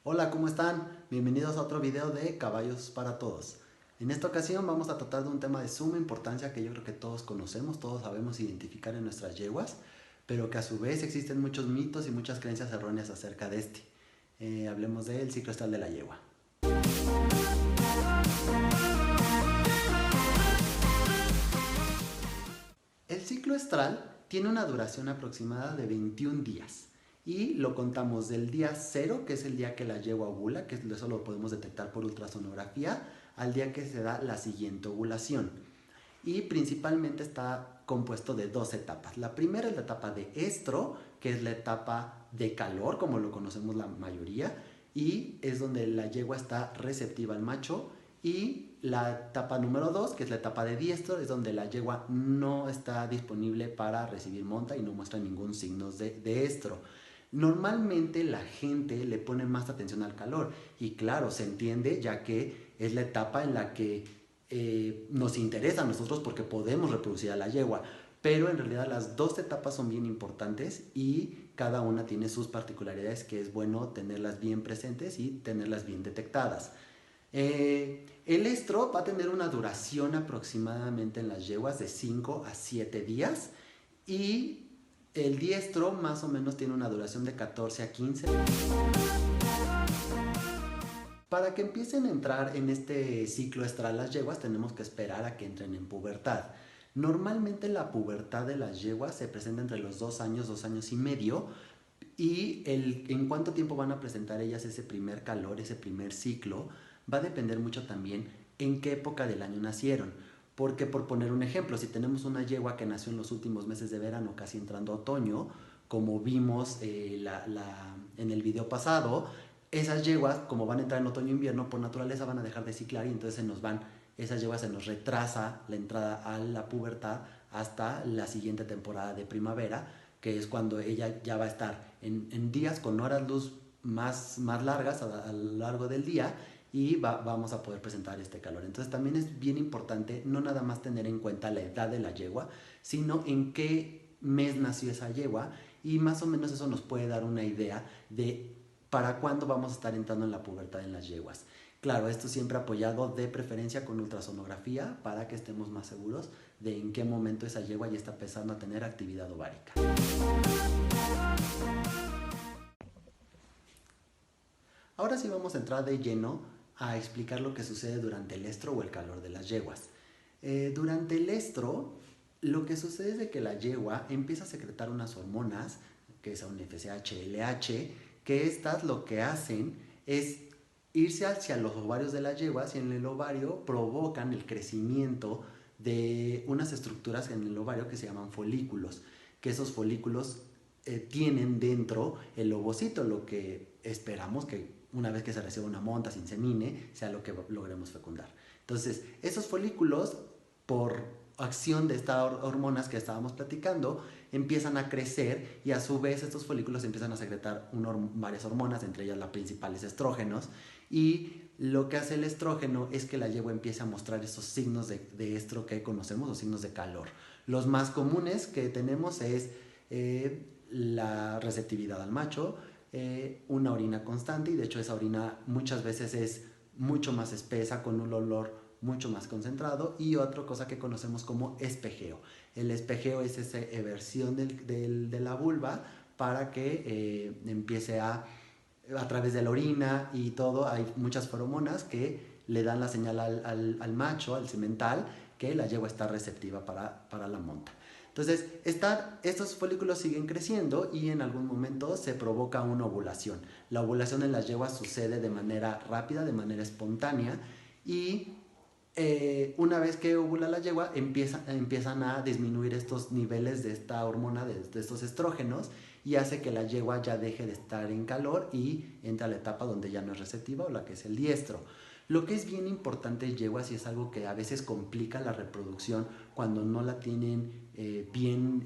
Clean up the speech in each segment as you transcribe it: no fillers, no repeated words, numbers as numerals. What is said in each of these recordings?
Hola, ¿cómo están? Bienvenidos a otro video de Caballos para Todos. En esta ocasión vamos a tratar de un tema de suma importancia que yo creo que todos conocemos, todos sabemos identificar en nuestras yeguas, pero que a su vez existen muchos mitos y muchas creencias erróneas acerca de este. Hablemos del ciclo estral de la yegua. El ciclo estral tiene una duración aproximada de 21 días y lo contamos del día 0, que es el día que la yegua ovula, que eso lo podemos detectar por ultrasonografía, al día que se da la siguiente ovulación. Y principalmente está compuesto de dos etapas. La primera es la etapa de estro, que es la etapa de calor, como lo conocemos la mayoría, y es donde la yegua está receptiva al macho. Y la etapa número 2, que es la etapa de diestro, es donde la yegua no está disponible para recibir monta y no muestra ningún signo de estro. Normalmente la gente le pone más atención al calor y claro, se entiende ya que es la etapa en la que nos interesa a nosotros porque podemos reproducir a la yegua, pero en realidad las dos etapas son bien importantes y cada una tiene sus particularidades que es bueno tenerlas bien presentes y tenerlas bien detectadas. El estro va a tener una duración aproximadamente en las yeguas de 5 a 7 días y el diestro más o menos tiene una duración de 14 a 15. Para que empiecen a entrar en este ciclo estral las yeguas tenemos que esperar a que entren en pubertad. Normalmente la pubertad de las yeguas se presenta entre los 2 años, 2 años y medio, y en cuánto tiempo van a presentar ellas ese primer calor, ese primer ciclo, va a depender mucho también en qué época del año nacieron. Porque por poner un ejemplo, si tenemos una yegua que nació en los últimos meses de verano, casi entrando a otoño, como vimos en el video pasado, esas yeguas, como van a entrar en otoño e invierno, por naturaleza van a dejar de ciclar y entonces esas yeguas se nos retrasa la entrada a la pubertad hasta la siguiente temporada de primavera, que es cuando ella ya va a estar en días con horas luz más largas a lo largo del día y vamos a poder presentar este calor. Entonces también es bien importante no nada más tener en cuenta la edad de la yegua, sino en qué mes nació esa yegua y más o menos eso nos puede dar una idea de para cuándo vamos a estar entrando en la pubertad en las yeguas. Claro, esto siempre apoyado de preferencia con ultrasonografía para que estemos más seguros de en qué momento esa yegua ya está empezando a tener actividad ovárica. Ahora sí vamos a entrar de lleno a explicar lo que sucede durante el estro o el calor de las yeguas. Durante el estro, lo que sucede es de que la yegua empieza a secretar unas hormonas, que son FSH, LH, que estas lo que hacen es irse hacia los ovarios de las yeguas y en el ovario provocan el crecimiento de unas estructuras en el ovario que se llaman folículos, que esos folículos tienen dentro el ovocito, lo que esperamos que una vez que se reciba una monta, se insemine, sea lo que logremos fecundar. Entonces, esos folículos, por acción de estas hormonas que estábamos platicando, empiezan a crecer y a su vez estos folículos empiezan a secretar varias hormonas, entre ellas la principal es estrógenos, y lo que hace el estrógeno es que la yegua empiece a mostrar esos signos de estro que conocemos, los signos de calor. Los más comunes que tenemos es la receptividad al macho, una orina constante, y de hecho esa orina muchas veces es mucho más espesa, con un olor mucho más concentrado, y otra cosa que conocemos como espejeo. El espejeo es esa eversión de la vulva para que empiece a través de la orina y todo, hay muchas feromonas que le dan la señal al macho, al semental, que la yegua está receptiva para la monta. Entonces, estos folículos siguen creciendo y en algún momento se provoca una ovulación. La ovulación en las yeguas sucede de manera rápida, de manera espontánea, y una vez que ovula la yegua empiezan a disminuir estos niveles de esta hormona, de estos estrógenos, y hace que la yegua ya deje de estar en calor y entra a la etapa donde ya no es receptiva, o la que es el diestro. Lo que es bien importante en yeguas, y es algo que a veces complica la reproducción cuando no la tienen bien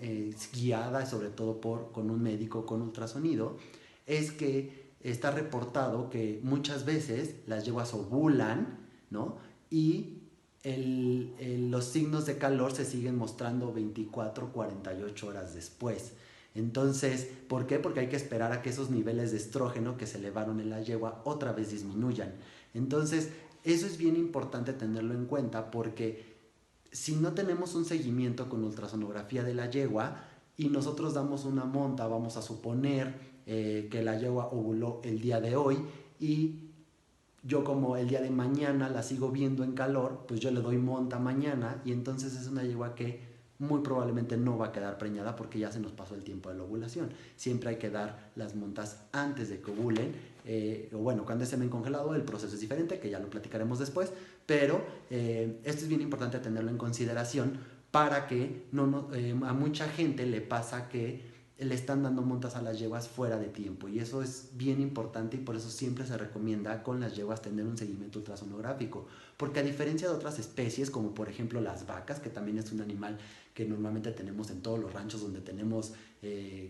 guiada, sobre todo con un médico con ultrasonido, es que está reportado que muchas veces las yeguas ovulan, ¿no? Y los signos de calor se siguen mostrando 24, 48 horas después. Entonces, ¿por qué? Porque hay que esperar a que esos niveles de estrógeno que se elevaron en la yegua otra vez disminuyan. Entonces, eso es bien importante tenerlo en cuenta porque si no tenemos un seguimiento con ultrasonografía de la yegua y nosotros damos una monta, vamos a suponer que la yegua ovuló el día de hoy y yo como el día de mañana la sigo viendo en calor, pues yo le doy monta mañana y entonces es una yegua que muy probablemente no va a quedar preñada porque ya se nos pasó el tiempo de la ovulación. Siempre hay que dar las montas antes de que ovulen. O bueno, cuando es semen congelado el proceso es diferente, que ya lo platicaremos después, pero esto es bien importante tenerlo en consideración para que a mucha gente le pasa que le están dando montas a las yeguas fuera de tiempo y eso es bien importante y por eso siempre se recomienda con las yeguas tener un seguimiento ultrasonográfico, porque a diferencia de otras especies como por ejemplo las vacas, que también es un animal que normalmente tenemos en todos los ranchos donde tenemos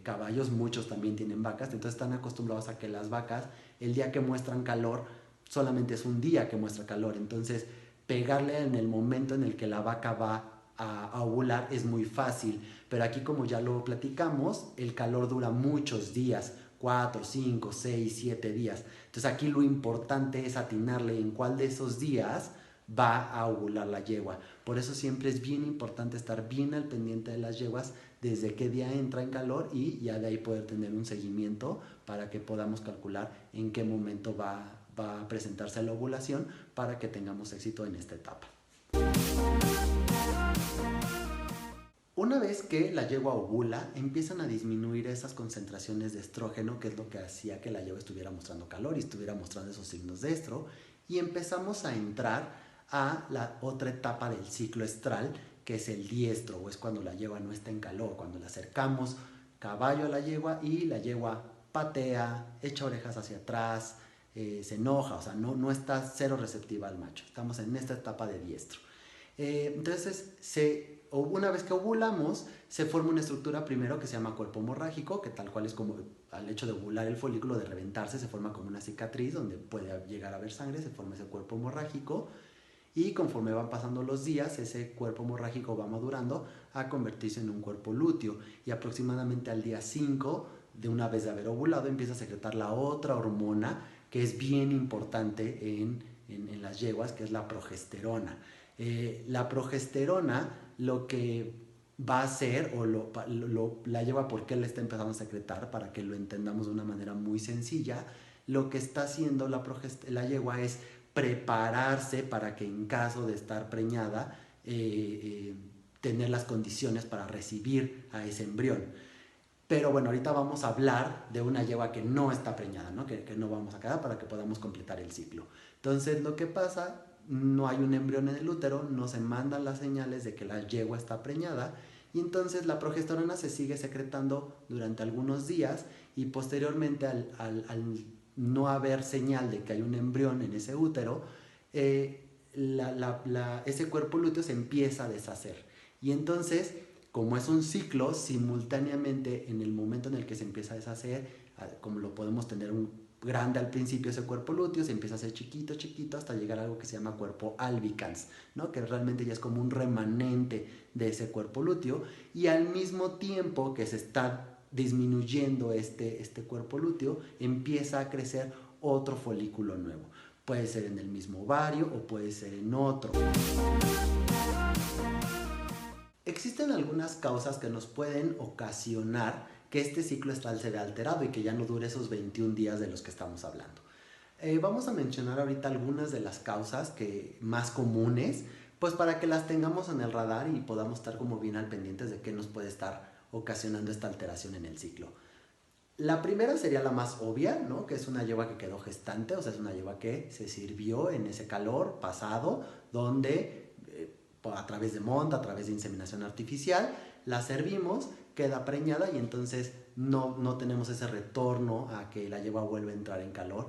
caballos, muchos también tienen vacas, entonces están acostumbrados a que las vacas el día que muestran calor solamente es un día que muestra calor, entonces pegarle en el momento en el que la vaca va a ovular es muy fácil, pero aquí como ya lo platicamos, el calor dura muchos días, 4, 5, 6, 7 días. Entonces aquí lo importante es atinarle en cuál de esos días va a ovular la yegua. Por eso siempre es bien importante estar bien al pendiente de las yeguas desde qué día entra en calor y ya de ahí poder tener un seguimiento para que podamos calcular en qué momento va a presentarse la ovulación para que tengamos éxito en esta etapa. Una vez que la yegua ovula, empiezan a disminuir esas concentraciones de estrógeno, que es lo que hacía que la yegua estuviera mostrando calor y estuviera mostrando esos signos de estro, y empezamos a entrar a la otra etapa del ciclo estral, que es el diestro, o es cuando la yegua no está en calor, cuando le acercamos caballo a la yegua y la yegua patea, echa orejas hacia atrás, se enoja, o sea, no está cero receptiva al macho. Estamos en esta etapa de diestro. Entonces, una vez que ovulamos, se forma una estructura primero que se llama cuerpo hemorrágico, que tal cual es como al hecho de ovular el folículo, de reventarse, se forma como una cicatriz donde puede llegar a haber sangre, se forma ese cuerpo hemorrágico y conforme van pasando los días, ese cuerpo hemorrágico va madurando a convertirse en un cuerpo lúteo y aproximadamente al día 5, de una vez de haber ovulado, empieza a secretar la otra hormona que es bien importante en las yeguas, que es la progesterona. La progesterona lo que va a hacer o la lleva porque la está empezando a secretar para que lo entendamos de una manera muy sencilla. Lo que está haciendo la yegua es prepararse para que en caso de estar preñada tener las condiciones para recibir a ese embrión. Pero bueno, ahorita vamos a hablar de una yegua que no está preñada, ¿no? Que no vamos a quedar para que podamos completar el ciclo. Entonces lo que pasa, no hay un embrión en el útero, no se mandan las señales de que la yegua está preñada y entonces la progesterona se sigue secretando durante algunos días y posteriormente al no haber señal de que hay un embrión en ese útero, ese cuerpo lúteo se empieza a deshacer. Y entonces, como es un ciclo, simultáneamente en el momento en el que se empieza a deshacer, como lo podemos tener un grande al principio ese cuerpo lúteo, se empieza a hacer chiquito, chiquito, hasta llegar a algo que se llama cuerpo albicans, ¿no? Que realmente ya es como un remanente de ese cuerpo lúteo, y al mismo tiempo que se está disminuyendo este cuerpo lúteo, empieza a crecer otro folículo nuevo. Puede ser en el mismo ovario o puede ser en otro. Existen algunas causas que nos pueden ocasionar que este ciclo estral se vea alterado y que ya no dure esos 21 días de los que estamos hablando. Vamos a mencionar ahorita algunas de las causas más comunes, pues para que las tengamos en el radar y podamos estar como bien al pendientes de qué nos puede estar ocasionando esta alteración en el ciclo. La primera sería la más obvia, ¿no? Que es una yegua que quedó gestante, o sea, es una yegua que se sirvió en ese calor pasado, donde a través de monta, a través de inseminación artificial, la servimos, queda preñada y entonces no tenemos ese retorno a que la yegua vuelva a entrar en calor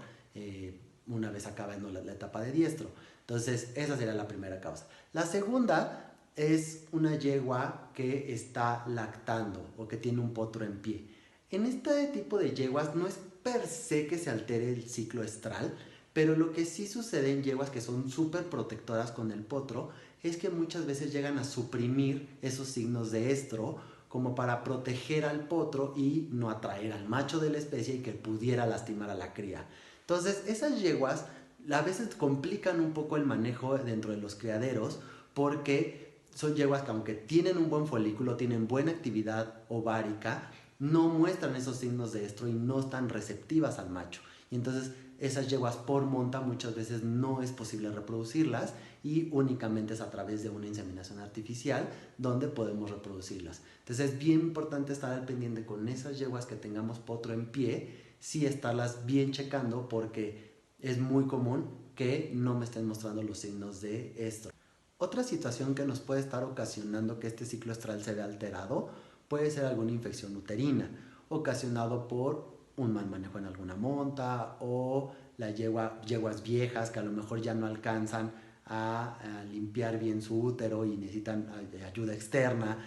una vez acabando la etapa de diestro. Entonces, esa sería la primera causa. La segunda es una yegua que está lactando o que tiene un potro en pie. En este tipo de yeguas no es per se que se altere el ciclo estral, pero lo que sí sucede en yeguas que son súper protectoras con el potro es que muchas veces llegan a suprimir esos signos de estro como para proteger al potro y no atraer al macho de la especie y que pudiera lastimar a la cría. Entonces, esas yeguas a veces complican un poco el manejo dentro de los criaderos porque son yeguas que aunque tienen un buen folículo, tienen buena actividad ovárica, no muestran esos signos de estro y no están receptivas al macho. Y entonces esas yeguas por monta muchas veces no es posible reproducirlas y únicamente es a través de una inseminación artificial donde podemos reproducirlas. Entonces es bien importante estar al pendiente con esas yeguas que tengamos potro en pie, sí estarlas bien checando porque es muy común que no me estén mostrando los signos de estro. Otra situación que nos puede estar ocasionando que este ciclo estral se vea alterado puede ser alguna infección uterina, ocasionado por un mal manejo en alguna monta o las yeguas viejas que a lo mejor ya no alcanzan a limpiar bien su útero y necesitan ayuda externa.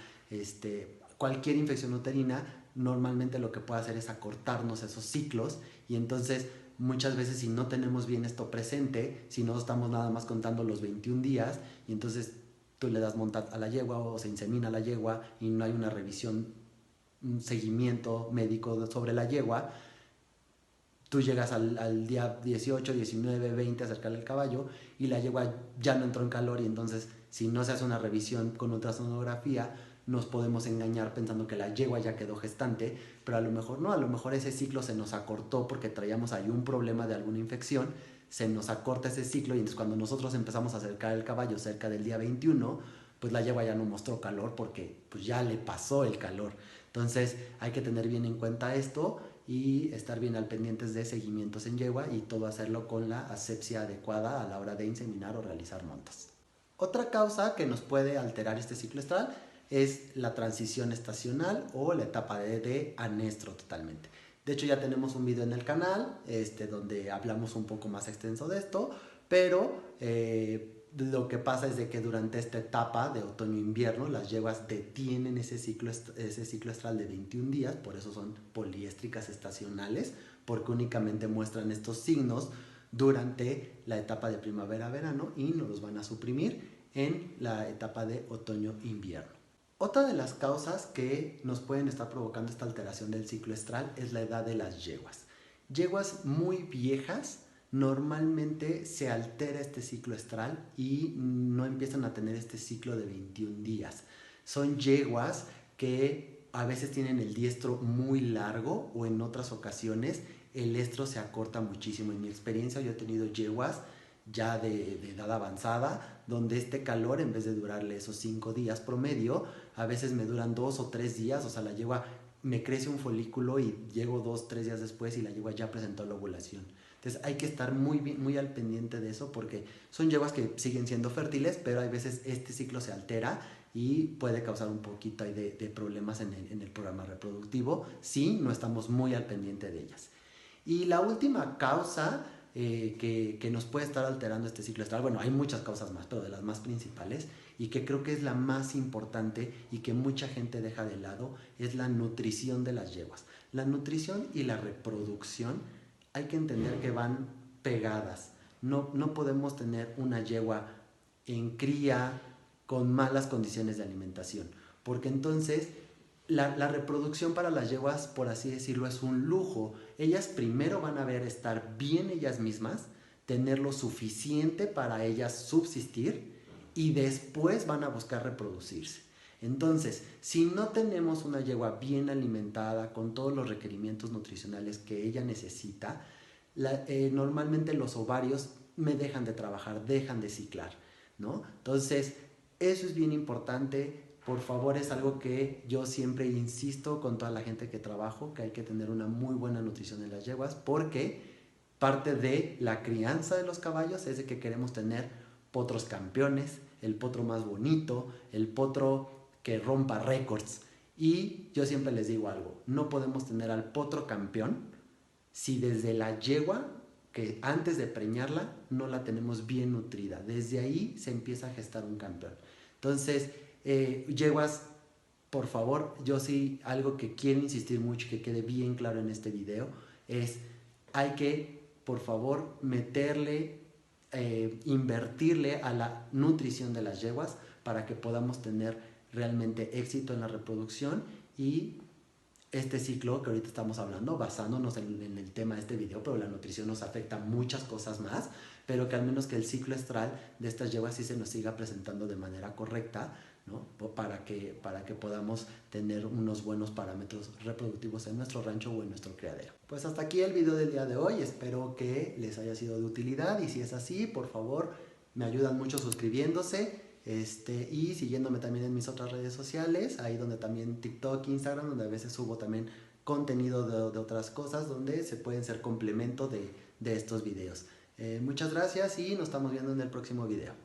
Cualquier infección uterina normalmente lo que puede hacer es acortarnos esos ciclos y entonces muchas veces si no tenemos bien esto presente, si no estamos nada más contando los 21 días y entonces tú le das monta a la yegua o se insemina la yegua y no hay una revisión, un seguimiento médico sobre la yegua, tú llegas al día 18, 19, 20 a acercarle el caballo y la yegua ya no entró en calor y entonces si no se hace una revisión con ultrasonografía nos podemos engañar pensando que la yegua ya quedó gestante, pero a lo mejor no, a lo mejor ese ciclo se nos acortó porque traíamos ahí un problema de alguna infección, se nos acorta ese ciclo y entonces cuando nosotros empezamos a acercar el caballo cerca del día 21, pues la yegua ya no mostró calor porque pues ya le pasó el calor. Entonces hay que tener bien en cuenta esto y estar bien al pendientes de seguimientos en yegua y todo hacerlo con la asepsia adecuada a la hora de inseminar o realizar montas. Otra causa que nos puede alterar este ciclo estral es la transición estacional o la etapa de anestro totalmente. De hecho ya tenemos un video en el canal donde hablamos un poco más extenso de esto, pero lo que pasa es de que durante esta etapa de otoño-invierno las yeguas detienen ese ciclo estral de 21 días, por eso son poliéstricas estacionales, porque únicamente muestran estos signos durante la etapa de primavera-verano y no los van a suprimir en la etapa de otoño-invierno. Otra de las causas que nos pueden estar provocando esta alteración del ciclo estral es la edad de las yeguas. Yeguas muy viejas normalmente se altera este ciclo estral y no empiezan a tener este ciclo de 21 días. Son yeguas que a veces tienen el diestro muy largo o en otras ocasiones el estro se acorta muchísimo. En mi experiencia yo he tenido yeguas ya de edad avanzada, donde este calor en vez de durarle esos 5 días promedio, a veces me duran 2 o 3 días, o sea la yegua me crece un folículo y llego 2 o 3 días después y la yegua ya presentó la ovulación. Entonces hay que estar muy al pendiente de eso porque son yeguas que siguen siendo fértiles, pero hay veces este ciclo se altera y puede causar un poquito de problemas en el programa reproductivo si no estamos muy al pendiente de ellas. Y la última causa que nos puede estar alterando este ciclo estral, bueno, hay muchas causas más, pero de las más principales y que creo que es la más importante y que mucha gente deja de lado, es la nutrición de las yeguas. La nutrición y la reproducción hay que entender que van pegadas. No podemos tener una yegua en cría con malas condiciones de alimentación, porque entonces la reproducción para las yeguas, por así decirlo, es un lujo. Ellas primero van a ver estar bien ellas mismas, tener lo suficiente para ellas subsistir y después van a buscar reproducirse. Entonces, si no tenemos una yegua bien alimentada, con todos los requerimientos nutricionales que ella necesita, normalmente los ovarios me dejan de trabajar, dejan de ciclar, ¿no? Entonces, eso es bien importante. Por favor, es algo que yo siempre insisto con toda la gente que trabajo, que hay que tener una muy buena nutrición en las yeguas, porque parte de la crianza de los caballos es de que queremos tener potros campeones, el potro más bonito, el potro que rompa récords. Y yo siempre les digo algo, no podemos tener al potro campeón si desde la yegua, que antes de preñarla, no la tenemos bien nutrida. Desde ahí se empieza a gestar un campeón. Entonces, yeguas, por favor, yo sí, algo que quiero insistir mucho, que quede bien claro en este video, es hay que, por favor, meterle, invertirle a la nutrición de las yeguas para que podamos tener realmente éxito en la reproducción y este ciclo que ahorita estamos hablando, basándonos en el tema de este video, pero la nutrición nos afecta muchas cosas más, pero que al menos que el ciclo estral de estas yeguas sí se nos siga presentando de manera correcta, ¿no? Para que podamos tener unos buenos parámetros reproductivos en nuestro rancho o en nuestro criadero. Pues hasta aquí el video del día de hoy, espero que les haya sido de utilidad y si es así, por favor, me ayudan mucho suscribiéndose. Y siguiéndome también en mis otras redes sociales, ahí donde también TikTok, Instagram, donde a veces subo también contenido de otras cosas, donde se pueden ser complemento de estos videos. Muchas gracias y nos estamos viendo en el próximo video.